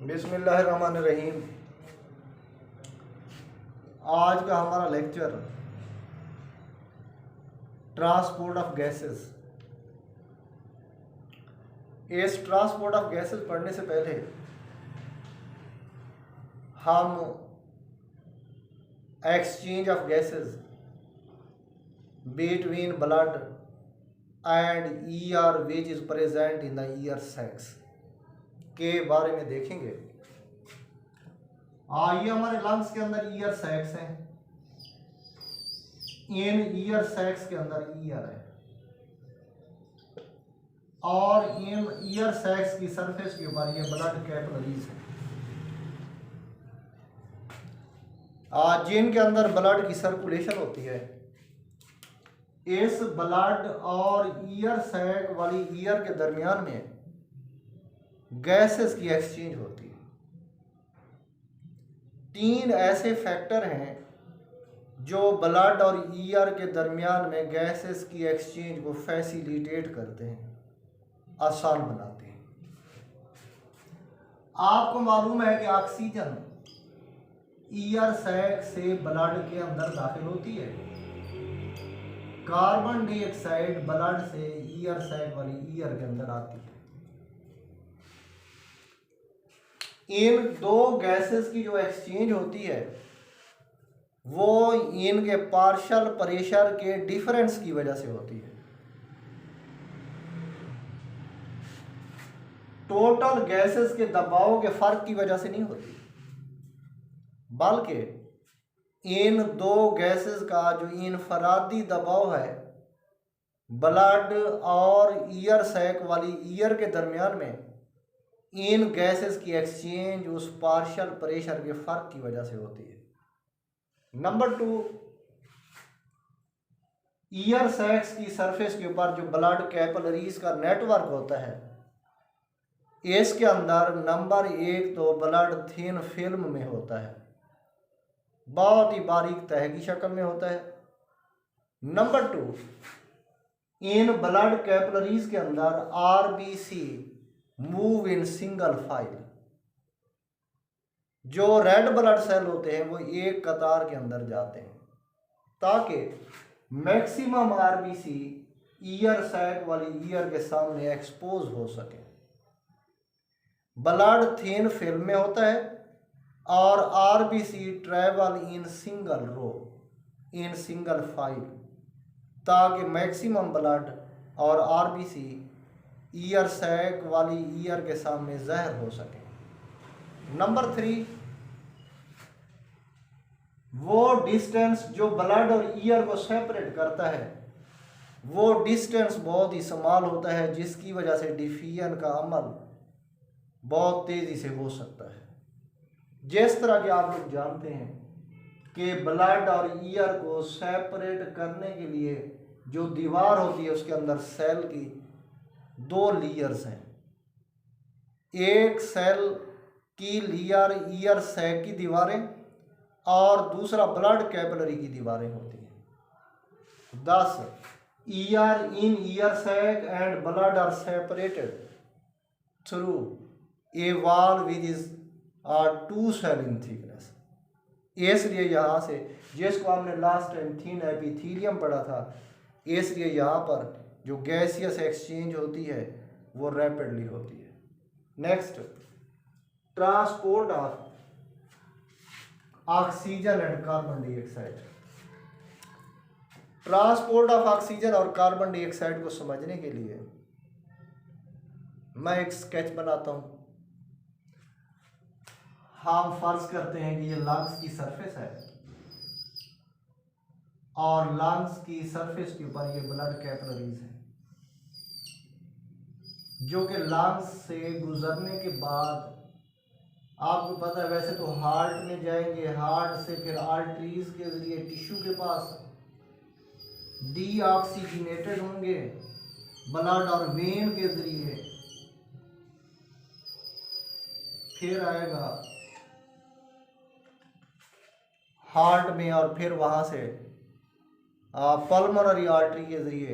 बिस्मिल्लाहिर्रहमानिर्रहीम। आज का हमारा लेक्चर ट्रांसपोर्ट ऑफ गैसेस। इस ट्रांसपोर्ट ऑफ गैसेस पढ़ने से पहले हम exchange of gases between blood and air which is present in the air sacs के बारे में देखेंगे। ये हमारे लंग्स के अंदर ईयर सैक्स हैं। इन ईयर सैक्स के अंदर ईयर है और इन ईयर सैक्स की सरफेस के ऊपर ये ब्लड कैपिलरीज है जिनके अंदर ब्लड की सर्कुलेशन होती है। इस ब्लड और ईयर सैक वाली ईयर के दरमियान में गैसेस की एक्सचेंज होती है। 3 ऐसे फैक्टर हैं जो ब्लड और ईयर के दरमियान में गैसेस की एक्सचेंज को फैसिलिटेट करते हैं, आसान बनाते हैं। आपको मालूम है कि ऑक्सीजन ईयर सैक से ब्लड के अंदर दाखिल होती है। कार्बन डाइऑक्साइड ब्लड से ईयर सैक वाली ईयर के अंदर आती है। इन 2 गैसेस की जो एक्सचेंज होती है वो इनके पार्शियल प्रेशर के डिफरेंस की वजह से होती है। टोटल गैसेस के दबाव के फर्क की वजह से नहीं होती, बल्कि इन 2 गैसेस का जो इनफरादी दबाव है ब्लड और ईयर सैक वाली ईयर के दरमियान में, इन गैसेस की एक्सचेंज उस पार्शियल प्रेशर के फर्क की वजह से होती है। नंबर 2, ईयर सैक्स की सरफेस के ऊपर जो ब्लड कैपिलरीज का नेटवर्क होता है, इसके अंदर नंबर 1 तो ब्लड थिन फिल्म में होता है, बहुत ही बारीक तह की शक्ल में होता है। नंबर 2, इन ब्लड कैपिलरीज के अंदर RBC move in single file. जो रेड ब्लड सेल होते हैं वो एक कतार के अंदर जाते हैं ताकि मैक्सिमम आरबीसी ईयर सैक वाली ईयर के सामने एक्सपोज हो सके। ब्लड थिन फिल्म में होता है और RBC travel in single row in single file ताकि मैक्सिमम ब्लड और आरबीसी ईयर सैक वाली ईयर के सामने ज़ाहिर हो सके। नंबर 3, वो डिस्टेंस जो ब्लड और ईयर को सेपरेट करता है वो डिस्टेंस बहुत ही स्मॉल होता है, जिसकी वजह से डिफिजन का अमल बहुत तेज़ी से हो सकता है। जिस तरह के आप लोग जानते हैं कि ब्लड और ईयर को सेपरेट करने के लिए जो दीवार होती है उसके अंदर सेल की 2 लेयर्स हैं। एक सेल की लेयर ईयर सैक की दीवारें और दूसरा ब्लड कैपिलरी की दीवारें होती हैं। thus air in air sac and blood are separated through a wall which is 2 cell in thickness. इसलिए यहाँ से, जिसको हमने लास्ट टाइम थिन एपिथेलियम पढ़ा था, इसलिए यहाँ पर जो गैसियस एक्सचेंज होती है वो रैपिडली होती है। Next, transport of oxygen and carbon dioxide. Transport of oxygen और कार्बन डाइऑक्साइड को समझने के लिए मैं एक स्केच बनाता हूं। हम फर्ज करते हैं कि ये लंग्स की सरफेस है और लंग्स की सरफेस के ऊपर ये ब्लड कैपिलरीज है जो कि लंग्स से गुजरने के बाद आपको पता है, वैसे तो हार्ट में जाएंगे, हार्ट से फिर आर्टरीज के जरिए टिश्यू के पास डीऑक्सीजनेटेड होंगे ब्लड और वेन के जरिए, फिर आएगा हार्ट में और फिर वहां से पल्मोनरी आर्टरी के जरिए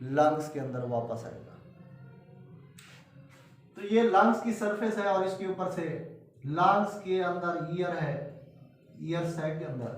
लंग्स के अंदर वापस आएगा। तो ये लंग्स की सरफेस है और इसके ऊपर से लंग्स के अंदर ईयर है, ईयर सैक के अंदर,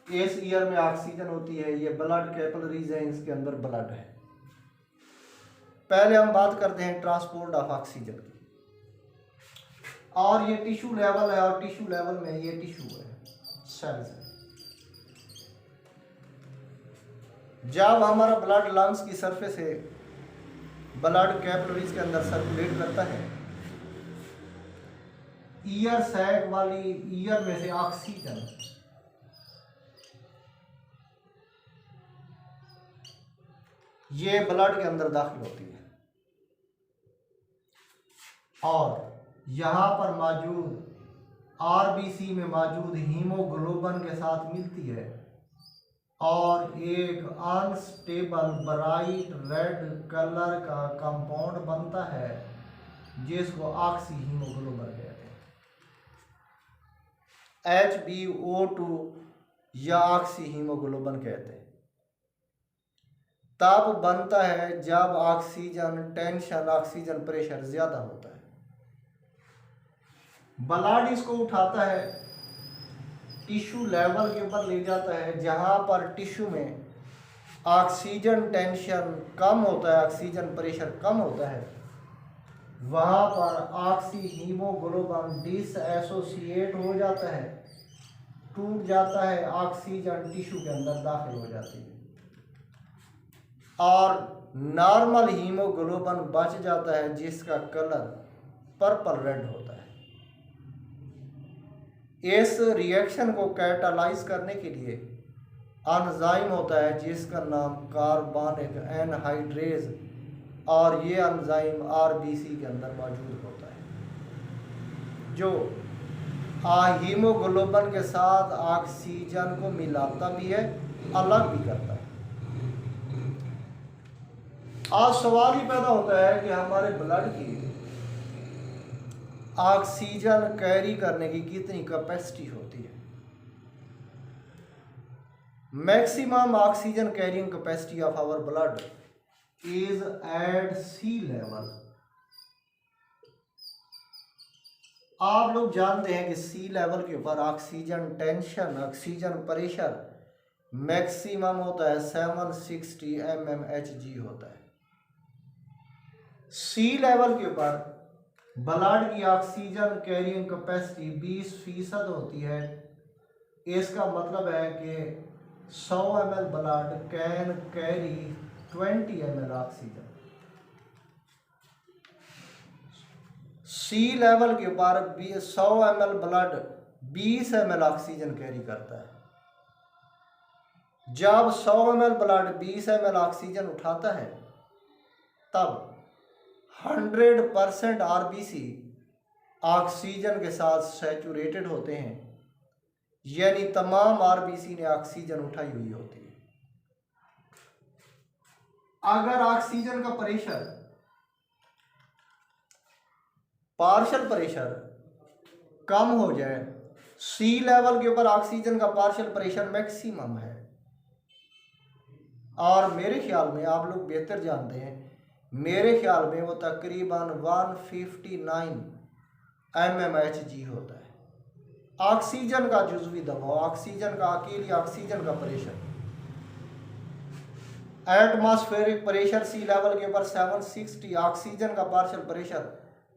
इस ईयर में ऑक्सीजन होती है, ये ब्लड कैपिलरीज है, इसके अंदर ब्लड है। पहले हम बात करते हैं ट्रांसपोर्ट ऑफ ऑक्सीजन की। और ये टिश्यू लेवल है, और टिश्यू लेवल में ये टिश्यू है, सेल्स है। जब हमारा ब्लड लंग्स की सरफेस है, ब्लड कैपिलरीज के अंदर सर्कुलेट करता है, ईयर सैक वाली ईयर में से ऑक्सीजन ये ब्लड के अंदर दाखिल होती है, और यहाँ पर मौजूद आरबीसी में मौजूद हीमोग्लोबिन के साथ मिलती है, और एक अनस्टेबल ब्राइट रेड कलर का कंपाउंड बनता है जिसको ऑक्सी हीमोग्लोबिन कहते हैं, HbO2 या ऑक्सी हीमोग्लोबिन कहते हैं। तब बनता है जब ऑक्सीजन टेंशन, ऑक्सीजन प्रेशर ज्यादा होता है। ब्लड इसको उठाता है, टिश्यू लेवल के ऊपर ले जाता है, जहां पर टिश्यू में ऑक्सीजन टेंशन कम होता है, ऑक्सीजन प्रेशर कम होता है, वहां पर ऑक्सी हीमोग्लोबिन डिसएसोसिएट हो जाता है, टूट जाता है, ऑक्सीजन टिश्यू के अंदर दाखिल हो जाती है, और नॉर्मल हीमोग्लोबिन बच जाता है जिसका कलर पर्पल रेड होता है। इस रिएक्शन को कैटालाइज करने के लिए एंजाइम होता है जिसका नाम कार्बनिक एनहाइड्रेज, और ये एंजाइम आरबीसी के अंदर मौजूद होता है, जो हीमोग्लोबिन के साथ ऑक्सीजन को मिलाता भी है, अलग भी करता है। आज सवाल ही पैदा होता है कि हमारे ब्लड की ऑक्सीजन कैरी करने की कितनी कैपेसिटी होती है। Maximum oxygen carrying capacity of our blood is at sea level. आप लोग जानते हैं कि सी लेवल के ऊपर oxygen tension, oxygen pressure maximum होता है 760 mmHg होता है। सी लेवल के ऊपर ब्लड की ऑक्सीजन कैरिंग कैपेसिटी 20% होती है। इसका मतलब है कि 100 ml blood can carry 20 ml oxygen. Sea level के ऊपर 100 ml blood 20 ml oxygen carry करता है। जब 100 ml ब्लड 20 ml ऑक्सीजन उठाता है, तब 100% आरबीसी ऑक्सीजन के साथ सैचुरेटेड होते हैं, यानी तमाम आरबीसी ने ऑक्सीजन उठाई हुई होती है। अगर ऑक्सीजन का प्रेशर, पार्शियल प्रेशर कम हो जाए, सी लेवल के ऊपर ऑक्सीजन का पार्शियल प्रेशर मैक्सिमम है, और मेरे ख्याल में आप लोग बेहतर जानते हैं, मेरे ख्याल में वो तकरीबन 159 mmHg होता है। ऑक्सीजन का जुज़वी दबाव, ऑक्सीजन का अकेली ऑक्सीजन का प्रेशर, एटमॉस्फेरिक प्रेशर सी लेवल के ऊपर 760, ऑक्सीजन का पार्शियल प्रेशर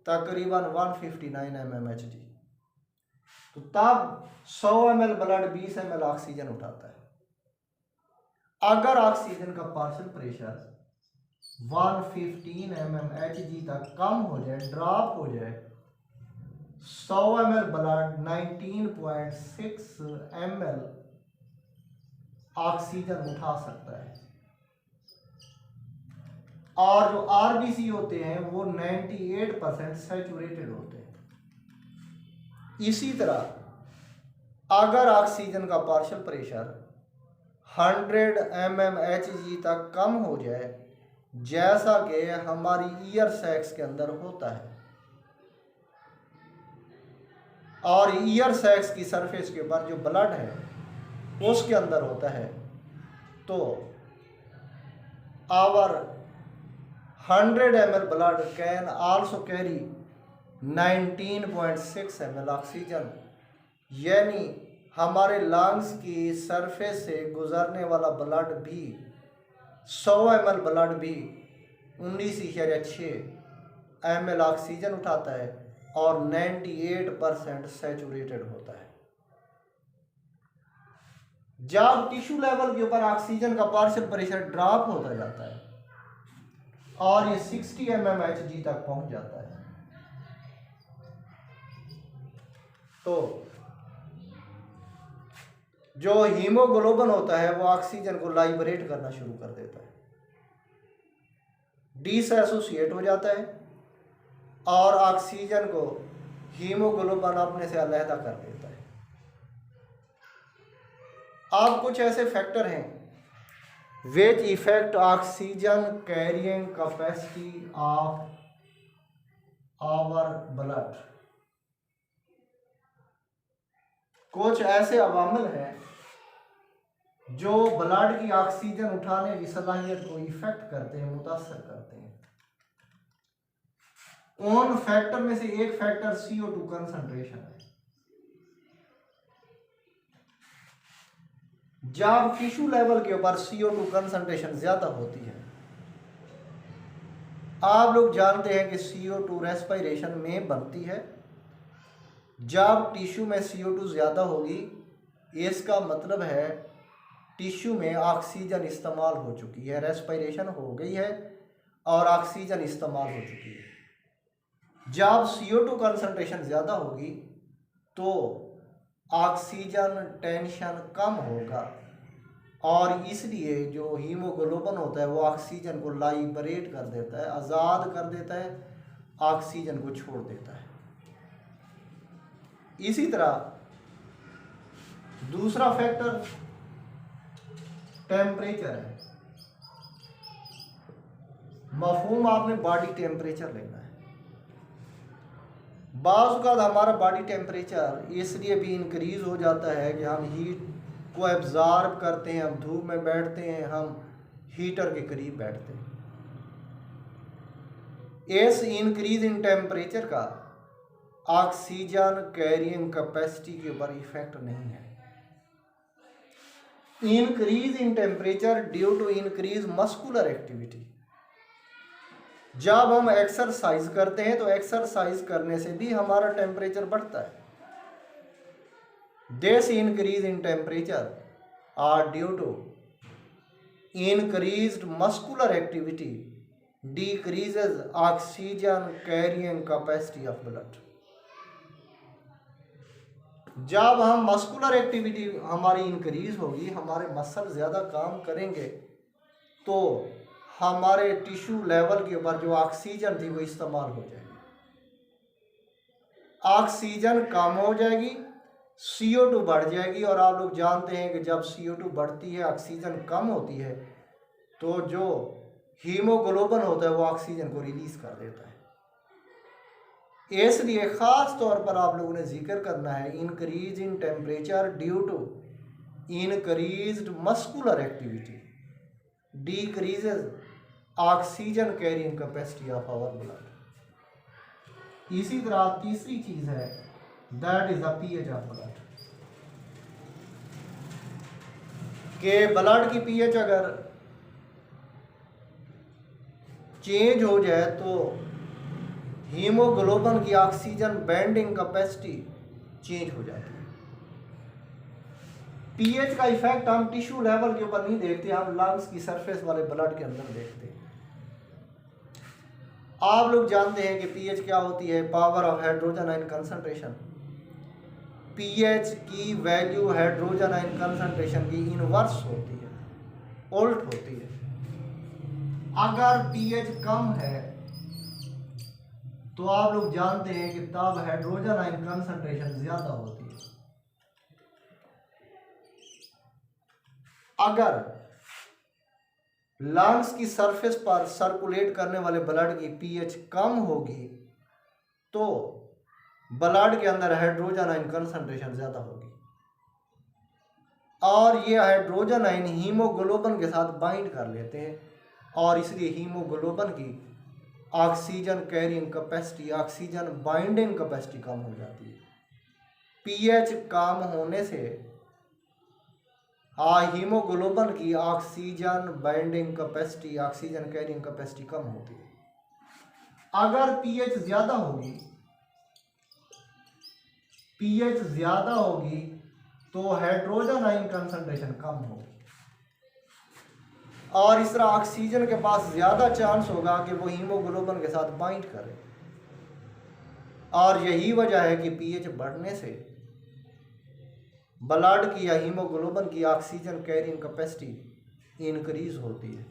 तकरीबन 159 mmHg। तो तब 100 ml ब्लड 20 ml ऑक्सीजन उठाता है। अगर ऑक्सीजन का पार्शियल प्रेशर 115 mmHg तक कम हो जाए, ड्रॉप हो जाए, 100 ml ब्लड 19.6 ml ऑक्सीजन उठा सकता है, और जो आरबीसी होते हैं वो 98% सैचुरेटेड होते हैं। इसी तरह अगर ऑक्सीजन का पार्शियल प्रेशर 100 mmHg तक कम हो जाए, जैसा कि हमारी ईयर सैक्स के अंदर होता है, और ईयर सैक्स की सरफेस के ऊपर जो ब्लड है उसके अंदर होता है, तो our 100 ml blood can also carry 19.6 ml oxygen, यानी हमारे लंग्स की सरफेस से गुजरने वाला ब्लड भी 100 ml ब्लड भी 19.6 ml ऑक्सीजन उठाता है और 98% सैचुरेटेड होता है। जब टिश्यू लेवल के ऊपर ऑक्सीजन का पार्शियल प्रेशर ड्रॉप होता जाता है और ये 60 mmHg तक पहुंच जाता है, तो जो हीमोग्लोबिन होता है वो ऑक्सीजन को लाइबरेट करना शुरू कर देता है, डिसएसोसिएट हो जाता है और ऑक्सीजन को हीमोग्लोबिन अपने से अलहदा कर देता है। अब कुछ ऐसे फैक्टर हैं which affect oxygen carrying capacity of our blood। कुछ ऐसे अवामिल हैं जो ब्लड की ऑक्सीजन उठाने की सलाहियत को इफेक्ट करते हैं, मुतासर करते हैं। उन फैक्टर में से एक फैक्टर CO2 कंसंट्रेशन है। जब टिश्यू लेवल के ऊपर CO2 कंसंट्रेशन ज्यादा होती है, आप लोग जानते हैं कि CO2 रेस्पिरेशन में बनती है। जब टिश्यू में CO2 ज्यादा होगी, इसका मतलब है टिश्यू में ऑक्सीजन इस्तेमाल हो चुकी है, रेस्पिरेशन हो गई है और ऑक्सीजन इस्तेमाल हो चुकी है। जब CO2 कंसंट्रेशन ज़्यादा होगी तो ऑक्सीजन टेंशन कम होगा और इसलिए जो हीमोग्लोबिन होता है वो ऑक्सीजन को लाइबरेट कर देता है, आज़ाद कर देता है, ऑक्सीजन को छोड़ देता है। इसी तरह दूसरा फैक्टर टेम्परेचर है। मफहूम आपने बॉडी टेम्परेचर लेना है। बाज़ औक़ात हमारा बॉडी टेम्परेचर इसलिए भी इंक्रीज़ हो जाता है कि हम हीट को एब्ज़ॉर्ब करते हैं, हम धूप में बैठते हैं, हम हीटर के करीब बैठते हैं। इस इंक्रीज इन टेम्परेचर का ऑक्सीजन कैरिंग कैपेसिटी के ऊपर इफेक्ट नहीं है। Increase in temperature due to increase muscular activity. जब हम एक्सरसाइज करते हैं तो एक्सरसाइज करने से भी हमारा टेम्परेचर बढ़ता है। This increase in temperature are due to increased muscular activity decreases oxygen carrying capacity of blood। जब हम मस्कुलर एक्टिविटी हमारी इंक्रीज होगी, हमारे मसल ज़्यादा काम करेंगे, तो हमारे टिश्यू लेवल के ऊपर जो ऑक्सीजन थी वो इस्तेमाल हो जाएगी, ऑक्सीजन कम हो जाएगी, CO2 बढ़ जाएगी। और आप लोग जानते हैं कि जब CO2 बढ़ती है, ऑक्सीजन कम होती है, तो जो हीमोग्लोबिन होता है वो ऑक्सीजन को रिलीज कर देता है। इसलिए ख़ास तौर पर आप लोगों ने जिक्र करना है increase in temperature due to increased muscular activity decreases oxygen carrying capacity of our blood. इसी तरह तीसरी चीज़ है that is the pH of blood. के ब्लड की pH अगर चेंज हो जाए तो हीमोग्लोबिन की ऑक्सीजन बेंडिंग कैपेसिटी चेंज हो जाती है। pH का इफेक्ट हम टिश्यू लेवल के ऊपर नहीं देखते, हम लंग्स की सरफेस वाले ब्लड के अंदर देखते हैं। आप लोग जानते हैं कि pH क्या होती है, power of hydrogen ion concentration. pH की वैल्यू हाइड्रोजन आयन कंसंट्रेशन की इनवर्स होती है, उल्ट होती है। अगर pH कम है तो आप लोग जानते हैं कि तब हाइड्रोजन आयन कंसंट्रेशन ज्यादा होती है। अगर लंग्स की सरफेस पर सर्कुलेट करने वाले ब्लड की pH कम होगी तो ब्लड के अंदर हाइड्रोजन आयन कंसंट्रेशन ज्यादा होगी और ये हाइड्रोजन आयन हीमोग्लोबिन के साथ बाइंड कर लेते हैं और इसलिए हीमोग्लोबिन की oxygen carrying capacity, oxygen binding capacity कम हो जाती है। पीएच कम होने से हीमोग्लोबिन की oxygen binding capacity, oxygen carrying capacity कम होती है। अगर पीएच ज्यादा होगी, पीएच ज्यादा होगी तो हाइड्रोजन आयन कंसंट्रेशन कम होगी और इस तरह ऑक्सीजन के पास ज्यादा चांस होगा कि वो हीमोग्लोबिन के साथ बाइंड करे। और यही वजह है कि पीएच बढ़ने से ब्लड की या हीमोग्लोबिन की ऑक्सीजन कैरिंग कैपेसिटी इंक्रीज होती है।